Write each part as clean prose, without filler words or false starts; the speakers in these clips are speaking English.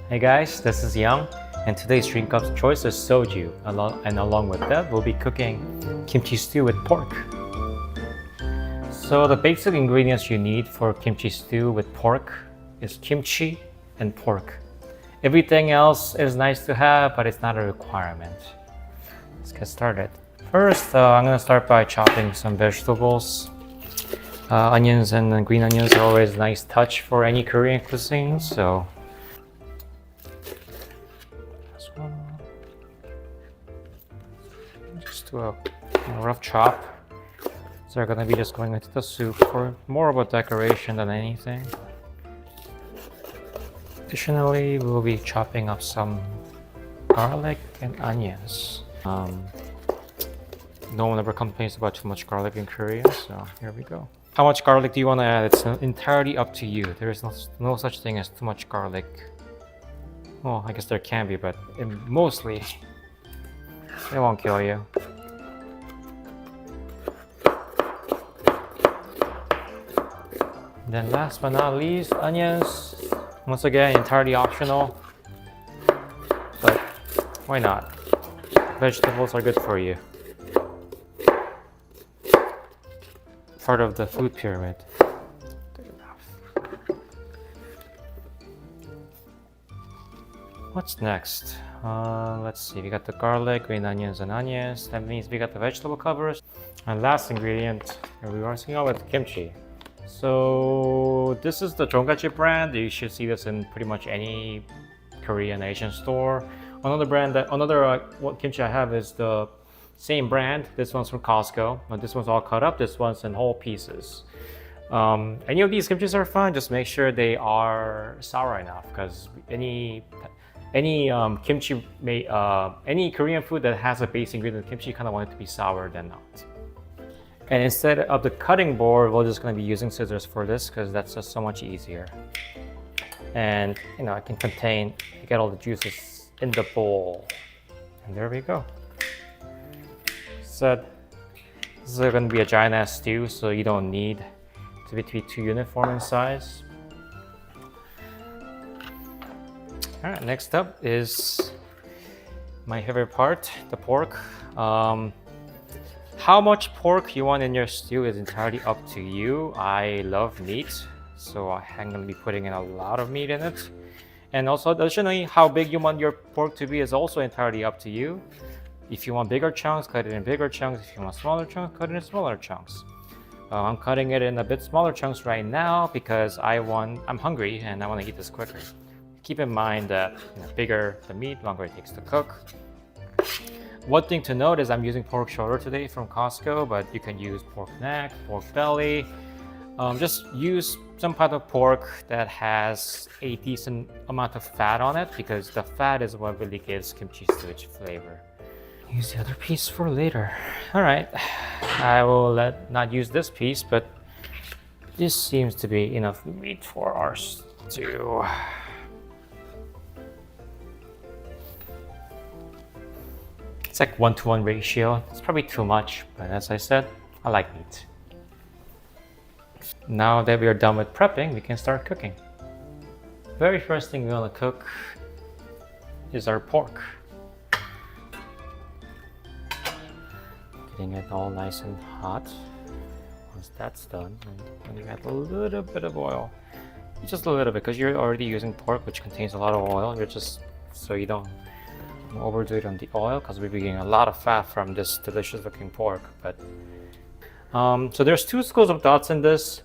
Hey guys, this is Young, and today's drink of choice is Soju, and along with that, we'll be cooking kimchi stew with pork. So the basic ingredients you need for kimchi stew with pork is kimchi and pork. Everything else is nice to have, but it's not a requirement. Let's get started. First, I'm gonna start by chopping some vegetables. Onions and green onions are always a nice touch for any Korean cuisine, so just do a rough chop. So they're gonna be just going into the soup for more of a decoration than anything. Additionally, we'll be chopping up some garlic and onions. No one ever complains about too much garlic in Korea, so here we go. How much garlic do you want to add? It's entirely up to you. There is no such thing as too much garlic. Well, I guess there can be, but mostly it won't kill you. Then last but not least, onions. Once again, entirely optional, but why not? Vegetables are good for you. Part of the food pyramid. What's next? Let's see, we got the garlic, green onions, and onions. That means we got the vegetable covers. And last ingredient, here we are seeing out with kimchi. So this is the Jonggachi brand. You should see this in pretty much any Korean Asian store. Another kimchi I have is the same brand. This one's from Costco. This one's all cut up. This one's in whole pieces. Any of these kimchis are fine. Just make sure they are sour enough, because any Korean food that has a base ingredient of kimchi, you kind of want it to be sour than not. And instead of the cutting board, we're just going to be using scissors for this, because that's just so much easier. And it can get all the juices in the bowl. And there we go. So this is going to be a giant ass stew, so you don't need to be too uniform in size. All right, next up is my favorite part, the pork. How much pork you want in your stew is entirely up to you. I love meat, so I'm going to be putting in a lot of meat in it. And also, additionally, how big you want your pork to be is also entirely up to you. If you want bigger chunks, cut it in bigger chunks. If you want smaller chunks, cut it in smaller chunks. I'm cutting it in a bit smaller chunks right now because I'm hungry and I want to eat this quicker. Keep in mind that bigger the meat, longer it takes to cook. One thing to note is I'm using pork shoulder today from Costco, but you can use pork neck, pork belly. Just use some kind of pork that has a decent amount of fat on it, because the fat is what really gives kimchi stew its flavor. Use the other piece for later. All right, I will not use this piece, but this seems to be enough meat for our stew. It's like 1-to-1 ratio. It's probably too much, but as I said, I like meat. Now that we are done with prepping, we can start cooking. Very first thing we want to cook is our pork. Getting it all nice and hot. Once that's done, and you add a little bit of oil. Just a little bit, because you're already using pork, which contains a lot of oil. You're just so you don't overdo it on the oil, because we're getting a lot of fat from this delicious looking pork. But so there's two schools of thoughts in this.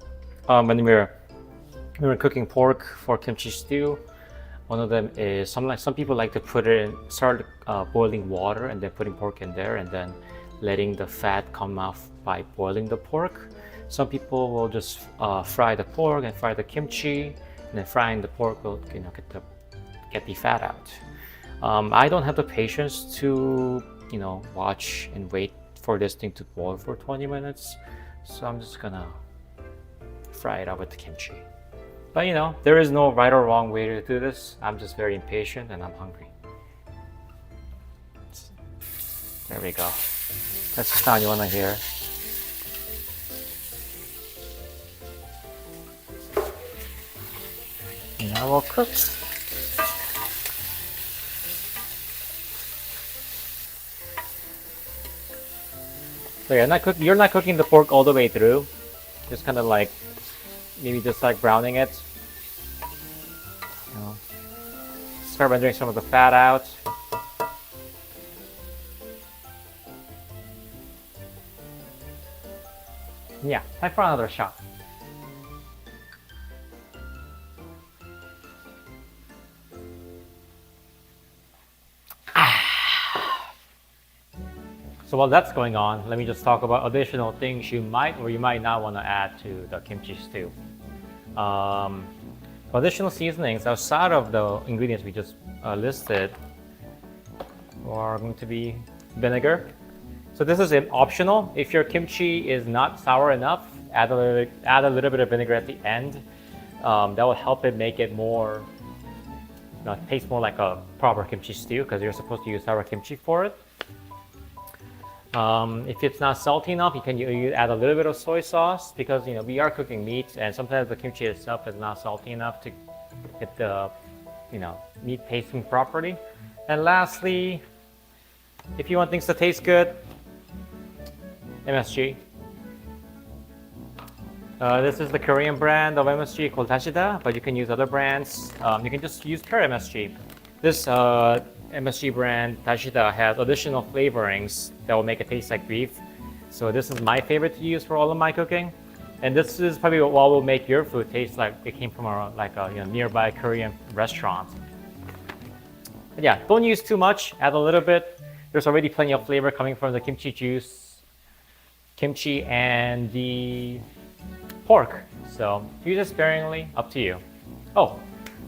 When we're cooking pork for kimchi stew, one of them is some people like to start boiling water and then putting pork in there and then letting the fat come off by boiling the pork. Some people will just fry the pork and fry the kimchi, and then frying the pork will get the fat out. I don't have the patience to watch and wait for this thing to boil for 20 minutes, so I'm just gonna fry it up with the kimchi. But there is no right or wrong way to do this. I'm just very impatient and I'm hungry. There we go. That's the sound you want to hear. Now we'll cook. So yeah, you're not cooking the pork all the way through. Just kind of like, maybe just like browning it. You know, start rendering some of the fat out. Yeah, time for another shot. So while that's going on, let me just talk about additional things you might or you might not want to add to the kimchi stew. Additional seasonings outside of the ingredients we just listed are going to be vinegar. So this is optional. If your kimchi is not sour enough, add a little bit of vinegar at the end. That will help it make it more, taste more like a proper kimchi stew because you're supposed to use sour kimchi for it. If it's not salty enough, you add a little bit of soy sauce because we are cooking meat and sometimes the kimchi itself is not salty enough to get the meat tasting properly. And lastly, if you want things to taste good, MSG. This is the Korean brand of MSG called Dashida, but you can use other brands. You can just use pure MSG. This MSG brand, Dashida, has additional flavorings that will make it taste like beef. So this is my favorite to use for all of my cooking. And this is probably what will make your food taste like it came from a nearby Korean restaurant. But yeah, don't use too much, add a little bit. There's already plenty of flavor coming from the kimchi juice, kimchi, and the pork. So use it sparingly, up to you. Oh,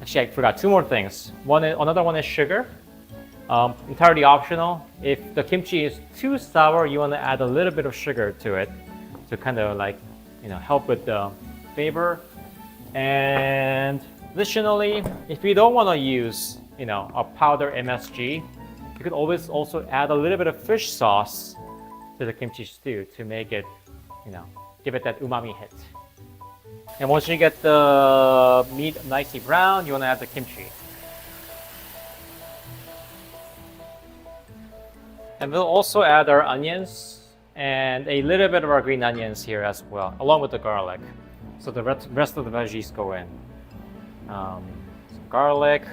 actually I forgot two more things. Another one is sugar. Entirely optional. If the kimchi is too sour, you want to add a little bit of sugar to it to kind of help with the flavor. And additionally, if you don't want to use a powder MSG, you could always also add a little bit of fish sauce to the kimchi stew to make it, give it that umami hit. And once you get the meat nicely brown, you want to add the kimchi. And we'll also add our onions and a little bit of our green onions here as well, along with the garlic. So the rest of the veggies go in. Some garlic,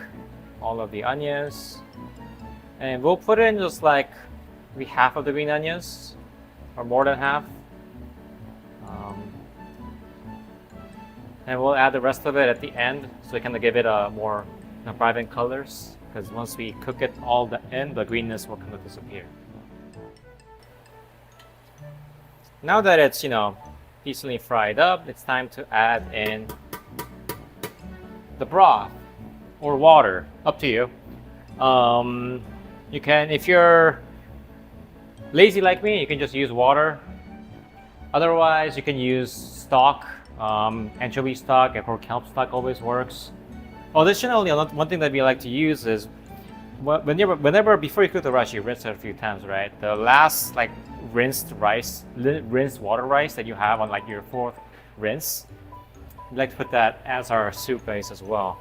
all of the onions. And we'll put in just like maybe half of the green onions, or more than half. And we'll add the rest of it at the end, so we kind of give it a more vibrant colors. Because once we cook it all in, the greenness will kind of disappear. Now that it's decently fried up, it's time to add in the broth or water, up to you. You can, if you're lazy like me, you can just use water. Otherwise, you can use stock, anchovy stock or kelp stock always works. Additionally, one thing that we like to use is whenever before you cook the rice, you rinse it a few times, right? The last rinsed water rice that you have on your fourth rinse, we like to put that as our soup base as well.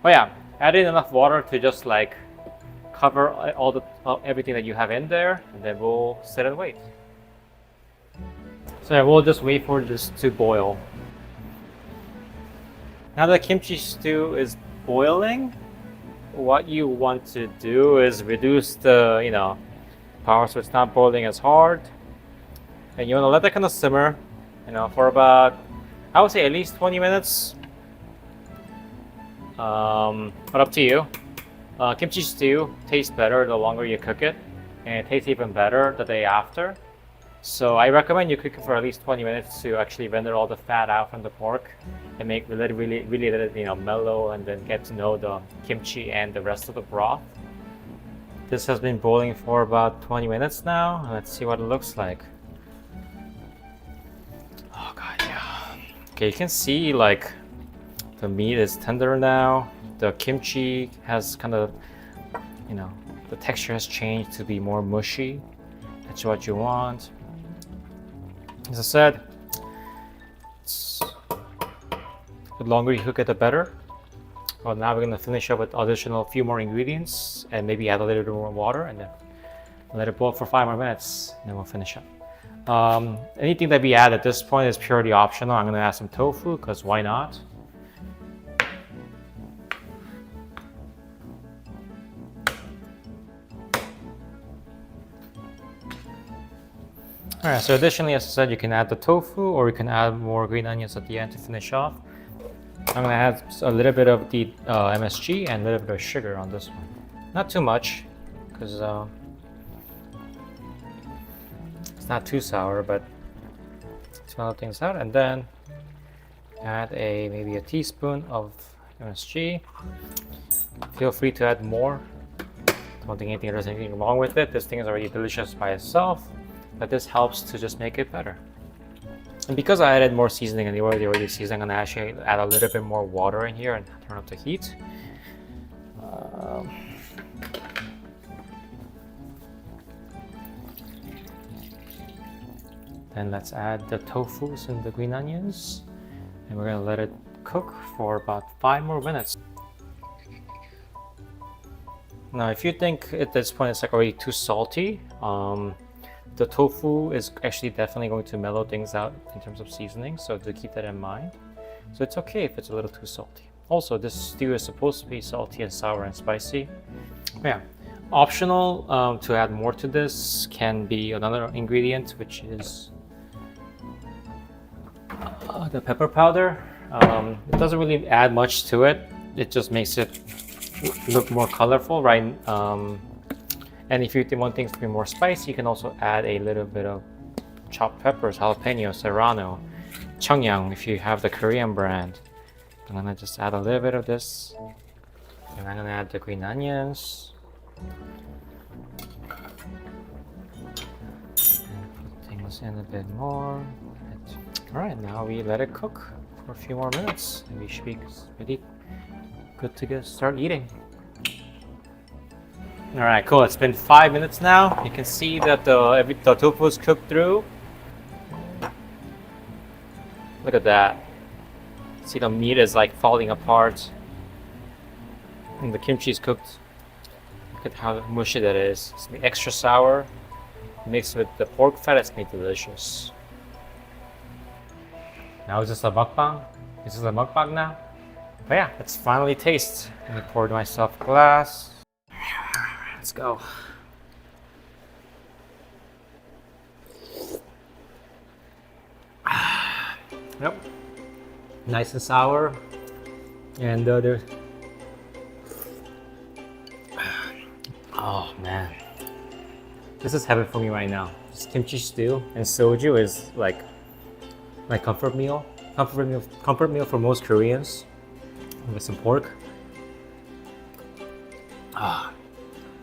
Oh yeah, add in enough water to just cover everything that you have in there, and then we'll sit and wait. So yeah, we'll just wait for this to boil. Now the kimchi stew is boiling, what you want to do is reduce the power so it's not boiling as hard. And you want to let that kind of simmer, for about, I would say at least 20 minutes. But up to you. Kimchi stew tastes better the longer you cook it, and it tastes even better the day after. So I recommend you cook it for at least 20 minutes to actually render all the fat out from the pork and make really let it mellow, and then get to know the kimchi and the rest of the broth. This has been boiling for about 20 minutes now. Let's see what it looks like. Oh god, yeah. Okay, you can see the meat is tender now. The kimchi has kind of, the texture has changed to be more mushy. That's what you want. As I said, the longer you cook it, the better. Well, now we're gonna finish up with additional few more ingredients and maybe add a little bit more water, and then Let it boil for 5 more minutes, and then we'll finish up. Anything that we add at this point is purely optional. I'm gonna add some tofu, because why not? Alright, so additionally, as I said, you can add the tofu, or you can add more green onions at the end to finish off. I'm gonna add a little bit of the MSG and a little bit of sugar on this one. Not too much, because it's not too sour, but to mellow things out. And then add maybe a teaspoon of MSG. Feel free to add more. Don't think there's anything wrong with it. This thing is already delicious by itself, but this helps to just make it better. And because I added more seasoning and the already seasoned, I'm gonna actually add a little bit more water in here and turn up the heat. Then let's add the tofus and the green onions, and we're gonna let it cook for about 5 more minutes. Now, if you think at this point it's like already too salty, the tofu is actually definitely going to mellow things out in terms of seasoning, so do keep that in mind. So it's okay if it's a little too salty. Also, this stew is supposed to be salty and sour and spicy. Yeah, optional to add more to this can be another ingredient, which is the pepper powder. It doesn't really add much to it. It just makes it look more colorful, right? And if you want things to be more spicy, you can also add a little bit of chopped peppers, jalapeno, serrano, cheongyang if you have the Korean brand. I'm gonna just add a little bit of this, and I'm gonna add the green onions. And put things in a bit more. Alright, now we let it cook for a few more minutes, and we should be pretty good to start eating. Alright, cool. It's been 5 minutes now. You can see that the tofu is cooked through. Look at that. See, the meat is like falling apart. And the kimchi is cooked. Look at how mushy that is. It's gonna be extra sour. Mixed with the pork fat, it's gonna be delicious. Now is this a mukbang? Is this a mukbang now? But yeah, let's finally taste. Let me pour myself a glass. Let's go. Yep. Nice and sour. And there's... Oh man. This is heaven for me right now. This kimchi stew and soju is like my comfort meal. Comfort meal for most Koreans. With some pork.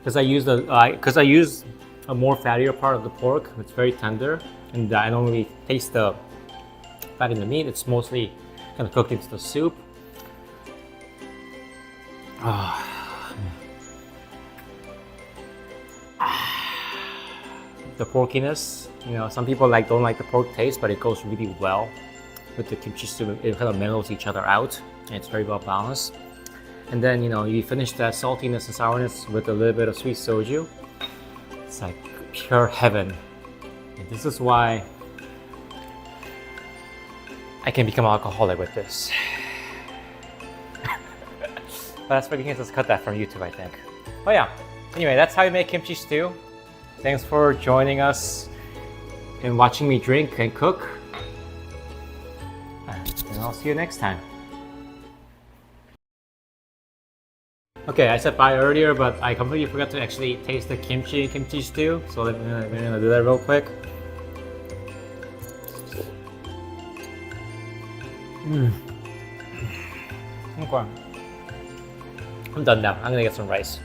Because I use a more fattier part of the pork. It's very tender, and I don't really taste the fat in the meat. It's mostly kind of cooked into the soup. The porkiness, you know, some people don't like the pork taste, but it goes really well with the kimchi stew. It kind of mellows each other out, and it's very well balanced. And then, you know, you finish that saltiness and sourness with a little bit of sweet soju. It's like pure heaven. And this is why I can become alcoholic with this. But that's for you guys, let's cut that from YouTube, I think. But yeah, anyway, that's how you make kimchi stew. Thanks for joining us and watching me drink and cook. And I'll see you next time. Okay, I said bye earlier, but I completely forgot to actually taste the kimchi stew. So we're gonna do that real quick. Okay. I'm done now. I'm gonna get some rice.